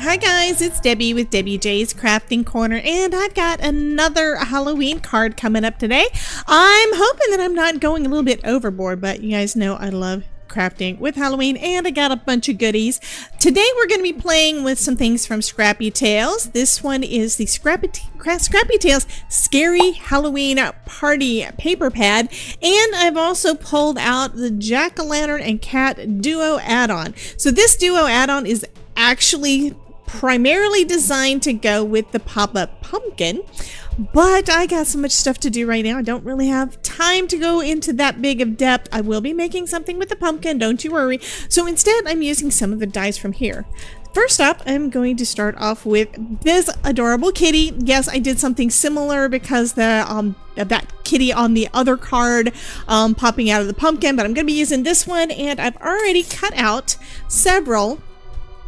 Hi guys, it's Debbie with Debbie J's Crafting Corner, and I've got another Halloween card coming up today. I'm hoping that I'm not going a little bit overboard, but you guys know I love crafting with Halloween, and I got a bunch of goodies. Today we're going to be playing with some things from Scrappy Tales. This one is the Scrappy Tales Scary Halloween Party paper pad, and I've also pulled out the Jack-o'-lantern and cat duo add-on. So this duo add-on is actually primarily designed to go with the pop-up pumpkin, but I got so much stuff to do right now. I don't really have time to go into that big of depth. I will be making something with the pumpkin, don't you worry. So instead, I'm using some of the dies from here. First up, I'm going to start off with this adorable kitty. Yes, I did something similar because that kitty on the other card popping out of the pumpkin, but I'm going to be using this one, and I've already cut out several.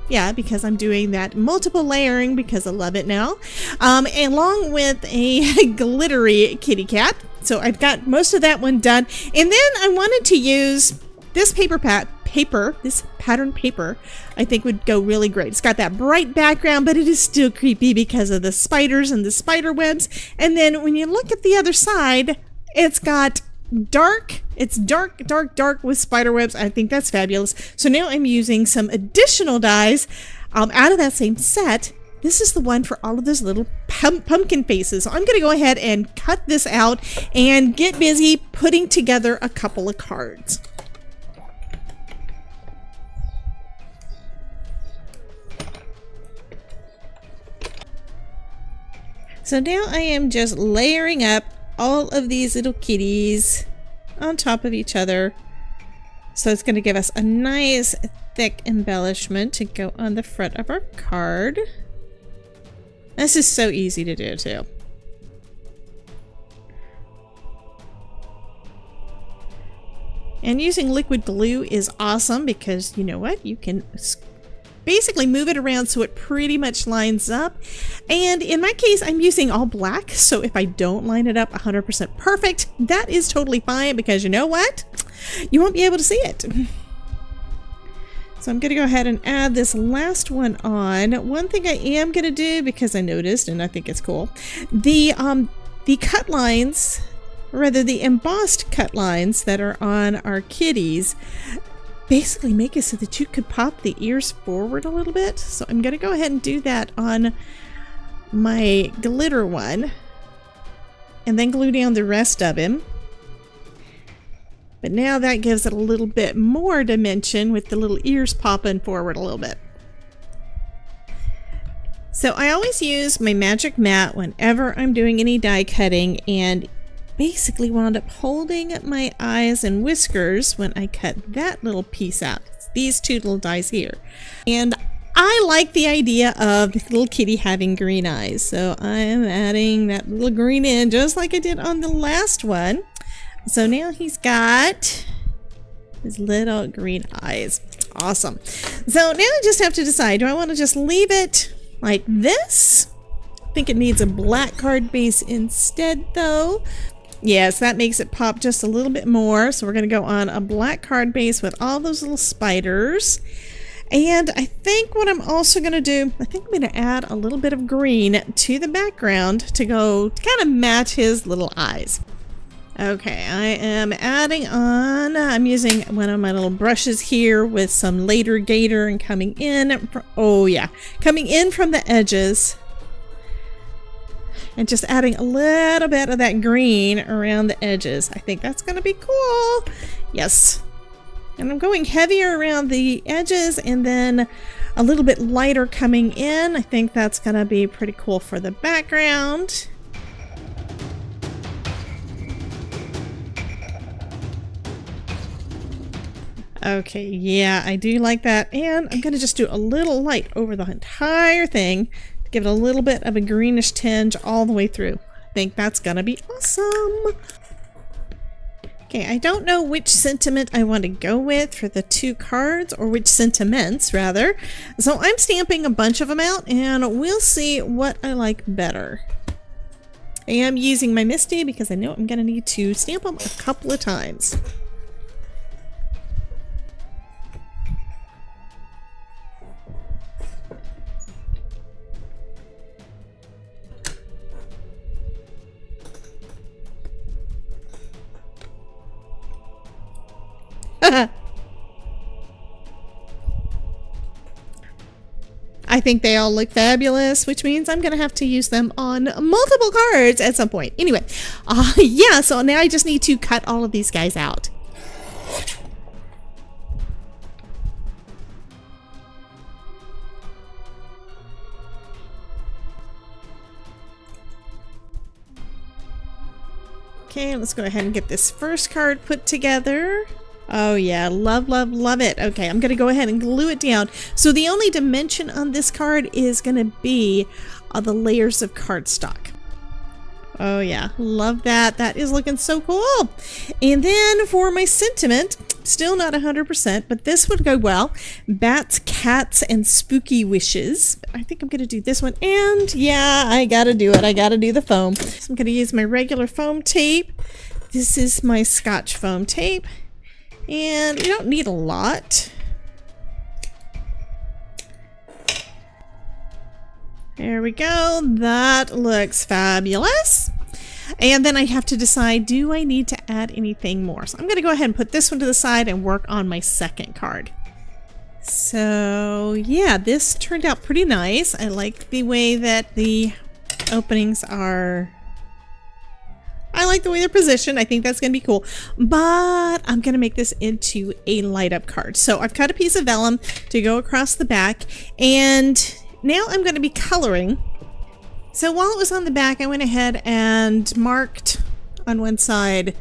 Yeah, because I'm doing that multiple layering because I love it now, along with a glittery kitty cat. So I've got most of that one done, and then I wanted to use this this pattern paper. I think would go really great. It's got that bright background, but it is still creepy because of the spiders and the spider webs. And then when you look at the other side, it's got dark with spider webs. I think that's fabulous. So now I'm using some additional dies out of that same set. This is the one for all of those little pumpkin faces. So I'm going to go ahead and cut this out and get busy putting together a couple of cards. So now I am just layering up all of these little kitties on top of each other. So it's going to give us a nice thick embellishment to go on the front of our card. This is so easy to do too. And using liquid glue is awesome because you know what? You can basically move it around so it pretty much lines up. And in my case, I'm using all black, so if I don't line it up 100% perfect, that is totally fine because you know what? You won't be able to see it. So I'm going to go ahead and add this last one on. One thing I am going to do, because I noticed and I think it's cool, the cut lines, or rather the embossed cut lines that are on our kitties, basically make it so that you could pop the ears forward a little bit. So I'm going to go ahead and do that on my glitter one and then glue down the rest of him. But now that gives it a little bit more dimension with the little ears popping forward a little bit. So I always use my magic mat whenever I'm doing any die cutting, and basically wound up holding my eyes and whiskers when I cut that little piece out. It's these two little dies here. And I like the idea of the little kitty having green eyes. So I am adding that little green in just like I did on the last one. So now he's got his little green eyes. Awesome. So now I just have to decide, do I want to just leave it like this? I think it needs a black card base instead though. Yes, that makes it pop just a little bit more. So we're going to go on a black card base with all those little spiders. And I think what I'm also going to do, I think I'm going to add a little bit of green to the background to kind of match his little eyes. Okay, I am adding on, I'm using one of my little brushes here with some later gator and coming in, coming in from the edges. And just adding a little bit of that green around the edges. I think that's going to be cool. Yes. And I'm going heavier around the edges and then a little bit lighter coming in. I think that's going to be pretty cool for the background. Okay, yeah, I do like that. And I'm going to just do a little light over the entire thing. Give it a little bit of a greenish tinge all the way through. I think that's gonna be awesome. Okay, I don't know which sentiment I want to go with for the two cards, or which sentiments rather. So I'm stamping a bunch of them out and we'll see what I like better. I am using my Misty because I know I'm gonna need to stamp them a couple of times. I think they all look fabulous, which means I'm going to have to use them on multiple cards at some point. Anyway, yeah, so now I just need to cut all of these guys out. Okay, let's go ahead and get this first card put together. Oh yeah, love, love, love it. Okay, I'm going to go ahead and glue it down. So the only dimension on this card is going to be the layers of cardstock. Oh yeah, love that. That is looking so cool. And then for my sentiment, still not 100%, but this would go well. Bats, cats, and spooky wishes. I think I'm going to do this one. And yeah, I got to do it. I got to do the foam. So I'm going to use my regular foam tape. This is my Scotch foam tape. And you don't need a lot. There we go. That looks fabulous. And then I have to decide, do I need to add anything more? So I'm going to go ahead and put this one to the side and work on my second card. So yeah, this turned out pretty nice. I like the way that the openings are. I like the way they're positioned. I think that's going to be cool. But I'm going to make this into a light up card. So I've cut a piece of vellum to go across the back. And now I'm going to be coloring. So while it was on the back, I went ahead and marked on one side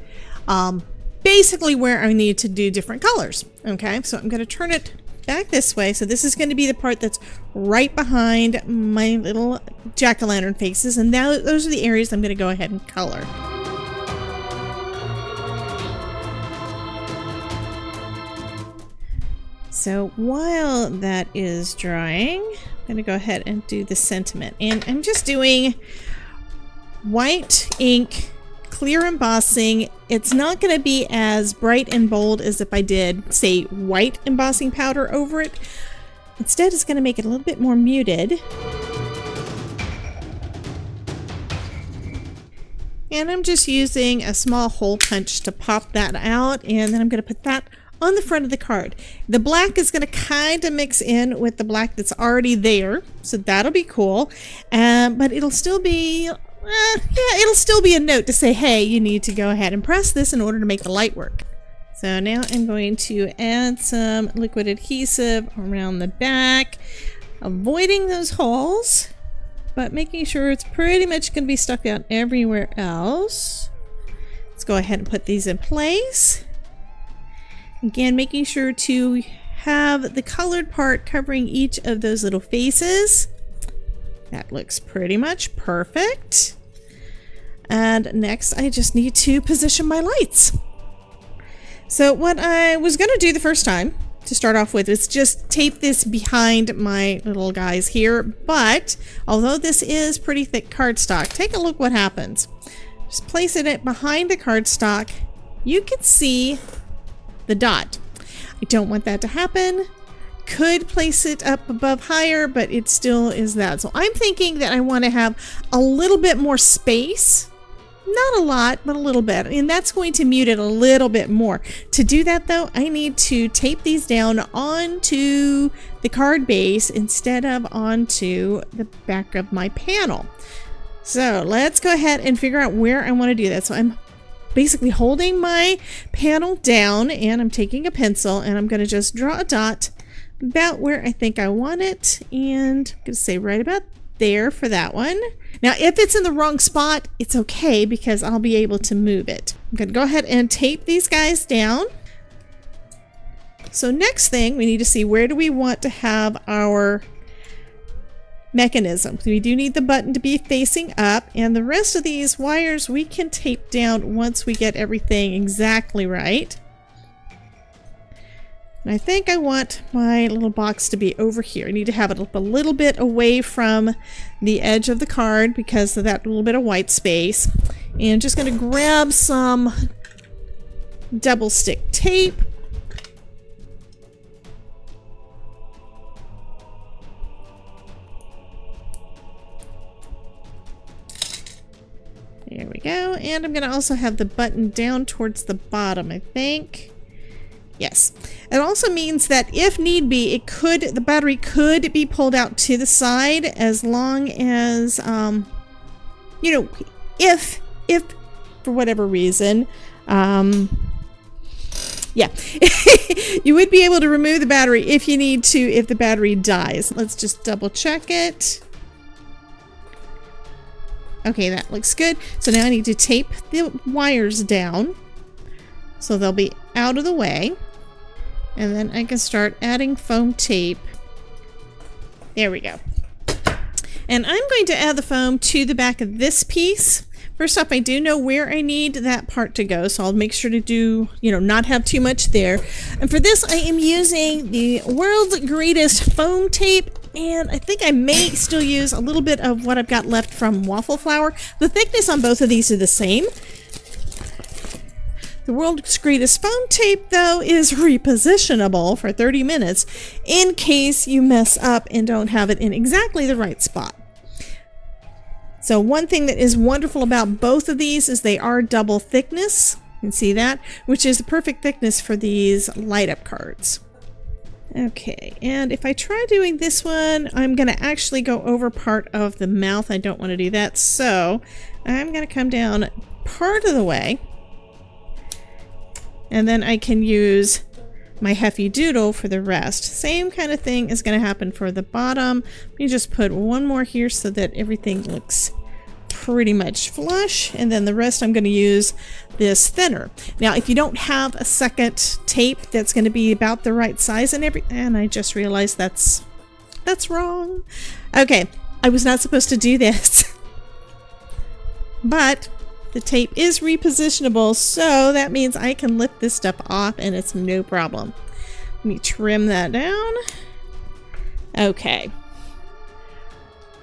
basically where I need to do different colors. Okay, so I'm going to turn it back this way. So this is going to be the part that's right behind my little jack-o'-lantern faces. And now those are the areas I'm going to go ahead and color. So while that is drying, I'm going to go ahead and do the sentiment. And I'm just doing white ink, clear embossing. It's not going to be as bright and bold as if I did, say, white embossing powder over it. Instead, it's going to make it a little bit more muted. And I'm just using a small hole punch to pop that out. And then I'm going to put that on the front of the card. The black is going to kind of mix in with the black that's already there, so that'll be cool. But it'll still be, it'll still be a note to say, hey, you need to go ahead and press this in order to make the light work. So now I'm going to add some liquid adhesive around the back, avoiding those holes, but making sure it's pretty much going to be stuck out everywhere else. Let's go ahead and put these in place. Again, making sure to have the colored part covering each of those little faces. That looks pretty much perfect. And next, I just need to position my lights. So what I was going to do the first time to start off with is just tape this behind my little guys here. But although this is pretty thick cardstock, take a look what happens. Just placing it behind the cardstock, you can see the dot. I don't want that to happen. Could place it up above higher, but it still is that. So I'm thinking that I want to have a little bit more space. Not a lot, but a little bit. And that's going to mute it a little bit more. To do that though, I need to tape these down onto the card base instead of onto the back of my panel. So let's go ahead and figure out where I want to do that. So I'm basically holding my panel down and I'm taking a pencil and I'm going to just draw a dot about where I think I want it, and I'm going to say right about there for that one. Now if it's in the wrong spot, it's okay because I'll be able to move it. I'm going to go ahead and tape these guys down. So next thing, we need to see, where do we want to have our mechanism? We do need the button to be facing up, and the rest of these wires we can tape down once we get everything exactly right. And I think I want my little box to be over here. I need to have it a little bit away from the edge of the card because of that little bit of white space. And just going to grab some double stick tape. There we go. And I'm going to also have the button down towards the bottom, I think. Yes. It also means that if need be, the battery could be pulled out to the side as long as, you know, if for whatever reason, yeah, you would be able to remove the battery if you need to, if the battery dies. Let's just double check it. Okay, that looks good. So now I need to tape the wires down so they'll be out of the way. And then I can start adding foam tape. There we go. And I'm going to add the foam to the back of this piece. First off, I do know where I need that part to go, so I'll make sure to do, you know, not have too much there. And for this, I am using the world's greatest foam tape, and I think I may still use a little bit of what I've got left from waffle flour. The thickness on both of these are the same. The world's greatest foam tape, though, is repositionable for 30 minutes in case you mess up and don't have it in exactly the right spot. So one thing that is wonderful about both of these is they are double thickness. You can see that, which is the perfect thickness for these light up cards. Okay, and if I try doing this one, I'm going to actually go over part of the mouth. I don't want to do that, so I'm going to come down part of the way. And then I can use my Hefty Doodle for the rest. Same kind of thing is going to happen for the bottom. Let me just put one more here so that everything looks pretty much flush. And then the rest I'm going to use this thinner. Now, if you don't have a second tape that's going to be about the right size and I just realized that's wrong. Okay, I was not supposed to do this. But the tape is repositionable, so that means I can lift this stuff off and it's no problem. Let me trim that down. Okay.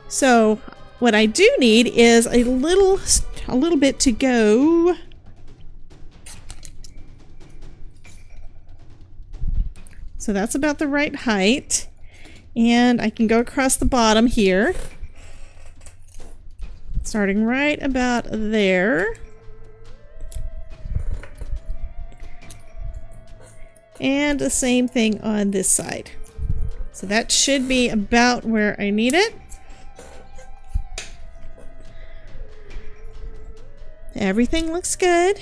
So what I do need is a little bit to go. So that's about the right height. And I can go across the bottom here. Starting right about there. And the same thing on this side. So that should be about where I need it. Everything looks good.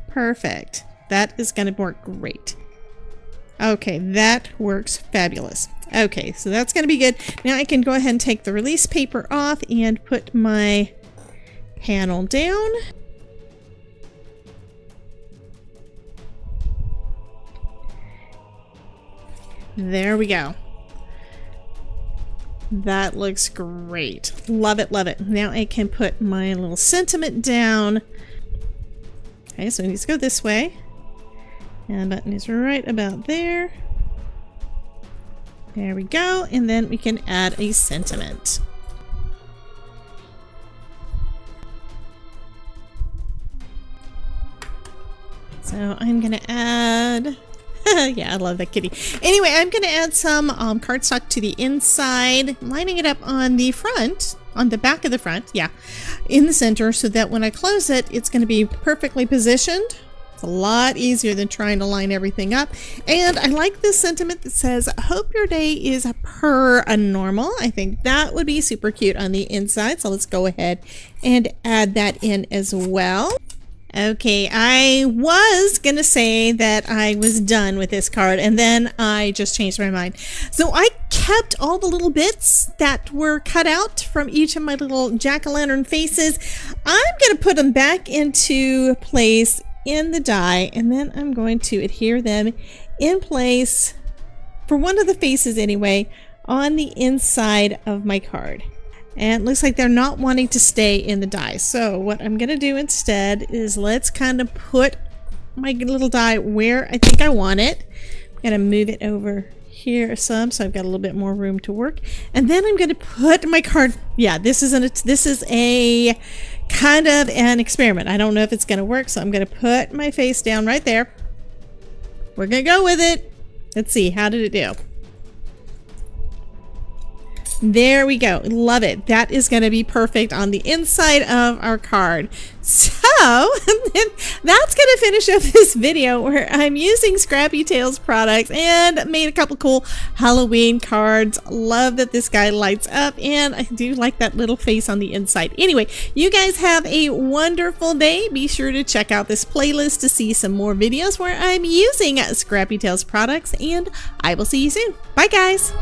Perfect. That is going to work great. Okay, that works fabulous. Okay, so that's going to be good. Now I can go ahead and take the release paper off and put my panel down. There we go. That looks great. Love it, love it. Now I can put my little sentiment down. Okay, so it needs to go this way. And the button is right about there. There we go, and then we can add a sentiment. So I'm gonna add, yeah, I love that kitty. Anyway, I'm gonna add some cardstock to the inside, lining it up on the front, on the back of the front, yeah, in the center, so that when I close it, it's gonna be perfectly positioned. A lot easier than trying to line everything up. And I like this sentiment that says, hope your day is per normal. I think that would be super cute on the inside. So let's go ahead and add that in as well. Okay, I was gonna say that I was done with this card and then I just changed my mind. So I kept all the little bits that were cut out from each of my little jack-o'-lantern faces. I'm gonna put them back into place in the die, and then I'm going to adhere them in place for one of the faces anyway on the inside of my card. And it looks like they're not wanting to stay in the die, so what I'm gonna do instead is let's kind of put my little die where I think I want it. I'm gonna move it over here some so I've got a little bit more room to work, and then I'm gonna put my card, yeah, this is a kind of an experiment. I don't know if it's going to work, so I'm going to put my face down right there. We're going to go with it. Let's see, how did it do? There we go. Love it. That is going to be perfect on the inside of our card. So that's going to finish up this video where I'm using Scrappy Tales products and made a couple cool Halloween cards. Love that this guy lights up, and I do like that little face on the inside. Anyway, you guys have a wonderful day. Be sure to check out this playlist to see some more videos where I'm using Scrappy Tales products, and I will see you soon. Bye, guys.